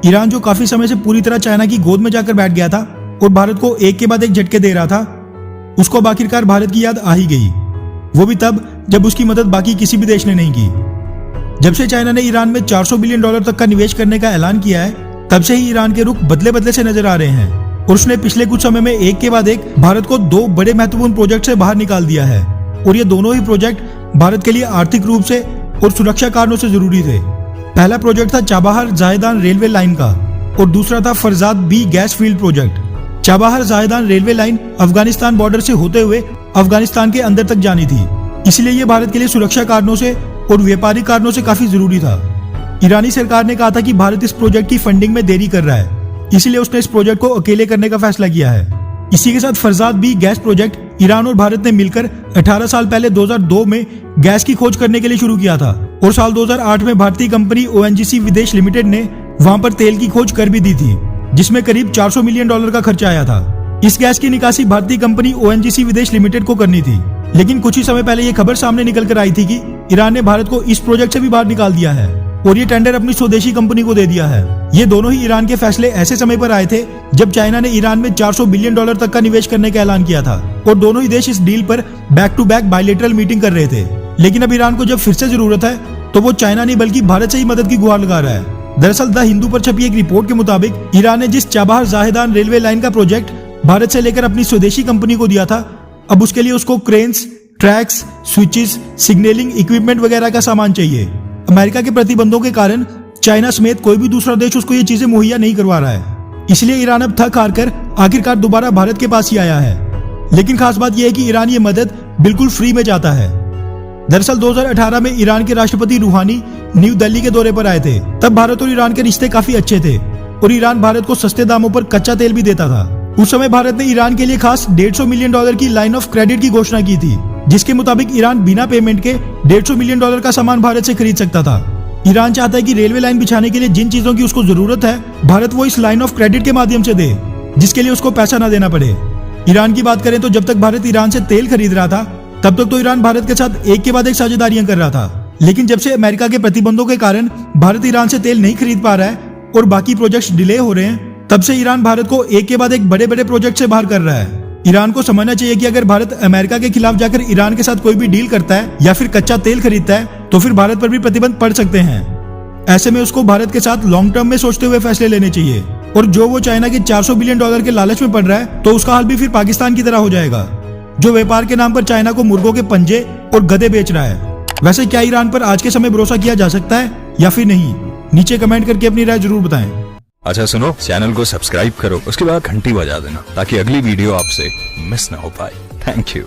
Iran जो काफी समय से पूरी तरह चाइना की गोद में जाकर बैठ गया था और भारत को एक के बाद एक झटके दे रहा था, उसको आखिरकार भारत की याद आ ही गई। वो भी तब जब उसकी मदद बाकी किसी भी देश ने नहीं की। जब से चाइना ने ईरान में $400 बिलियन तक का निवेश करने का ऐलान किया है, तब से ही ईरान के रुख बदले बदले से नजर आ रहे हैं और उसने पिछले कुछ समय में एक के बाद एक भारत को 2 बड़े महत्वपूर्ण प्रोजेक्ट से बाहर निकाल दिया है और ये दोनों ही प्रोजेक्ट भारत के लिए आर्थिक रूप से और सुरक्षा कारणों से जरूरी थे। पहला प्रोजेक्ट था चाबहार जायदान रेलवे लाइन का और दूसरा था Farzad B gas field project. Chabahar Zahedan railway line Afghanistan border से होते हुए अफगानिस्तान के अंदर तक जानी थी, इसलिए यह भारत के लिए सुरक्षा कारणों से और व्यापारिक कारणों से काफी जरूरी था। ईरानी सरकार ने कहा था कि भारत इस प्रोजेक्ट की फंडिंग में देरी कर रहा है, इसलिए उसने इस प्रोजेक्ट को अकेले करने का फैसला किया है। इसी के साथ Farzad B gas project Iran और भारत ने मिलकर 18 साल पहले 2002 में गैस की खोज करने के लिए शुरू किया था और साल 2008 में भारतीय कंपनी ONGC विदेश लिमिटेड ने वहां पर तेल की खोज कर भी दी थी, जिसमें करीब $400 मिलियन का खर्चा आया था। इस गैस की निकासी भारतीय कंपनी ONGC विदेश लिमिटेड को करनी थी, लेकिन कुछ ही समय पहले ये खबर सामने निकल कर आई थी कि ईरान ने भारत को इस प्रोजेक्ट से भी बाहर निकाल दिया है और ये टेंडर अपनी स्वदेशी कंपनी को दे दिया है। ये दोनों ही ईरान के फैसले ऐसे समय पर आए थे जब चाइना ने ईरान में $400 बिलियन तक का निवेश करने का ऐलान किया था और दोनों ही देश इस डील पर back to back bilateral meeting कर रहे थे। लेकिन अब ईरान को जब फिर से जरूरत है तो वो चाइना नहीं बल्कि भारत से ही मदद की गुहार लगा रहा है। दरअसल द हिंदू पर छपी एक रिपोर्ट के मुताबिक ईरान ने जिस चाबहार जायदान रेलवे लाइन का प्रोजेक्ट भारत से लेकर अपनी स्वदेशी कंपनी को दिया था, अब उसके लिए उसको cranes, tracks, switches, signalling equipment वगैरह का सामान चाहिए। अमेरिका के प्रतिबंधों के कारण चाइना समेत कोई भी दूसरा देश उसको ये चीजें मुहैया नहीं करवा रहा है, इसलिए ईरान अब थक हार कर आखिरकार दोबारा भारत के पास ही आया है। लेकिन खास बात यह है कि ईरान ये मदद बिल्कुल फ्री में चाहता है। दरअसल 2018 में ईरान के राष्ट्रपति रूहानी न्यू दिल्ली के दौरे पर आए थे। तब भारत और ईरान के रिश्ते काफी अच्छे थे और ईरान भारत को सस्ते दामों पर कच्चा तेल भी देता था। उस समय भारत ने ईरान के लिए खास $150 मिलियन की लाइन ऑफ क्रेडिट की घोषणा की थी, जिसके मुताबिक ईरान बिना पेमेंट के $150 मिलियन का सामान भारत से खरीद सकता था। ईरान चाहता है कि रेलवे लाइन बिछाने के लिए जिन चीजों की उसको जरूरत है, भारत वो इस लाइन ऑफ क्रेडिट के माध्यम से दे, जिसके लिए उसको पैसा न देना पड़े। ईरान की बात करें तो जब तक भारत ईरान से तेल खरीद रहा था, तब तक तो ईरान भारत के साथ एक के बाद एक साझेदारियां कर रहा था। लेकिन जब से अमेरिका के प्रतिबंधों के कारण भारत ईरान से तेल नहीं खरीद पा रहा है और बाकी प्रोजेक्ट्स डिले हो रहे हैं, तब से ईरान भारत को एक के बाद एक बड़े बड़े प्रोजेक्ट से बाहर कर रहा है। ईरान को समझना चाहिए कि अगर भारत अमेरिका के खिलाफ जाकर ईरान के साथ कोई भी डील करता है या फिर कच्चा तेल खरीदता है, तो फिर भारत पर भी प्रतिबंध पड़ सकते हैं। ऐसे में उसको भारत के साथ लॉन्ग टर्म में सोचते हुए फैसले लेने चाहिए और जो वो चाइना के $400 बिलियन के लालच में पड़ रहा है, तो उसका हाल भी फिर पाकिस्तान की तरह हो जाएगा, जो व्यापार के नाम पर चाइना को मुर्गों के पंजे और गधे बेच रहा है। वैसे क्या ईरान पर आज के समय भरोसा किया जा सकता है या फिर नहीं? नीचे कमेंट करके अपनी राय जरूर बताएं। अच्छा सुनो, चैनल को सब्सक्राइब करो, उसके बाद घंटी बजा देना ताकि अगली वीडियो आपसे मिस ना हो पाए। Thank you.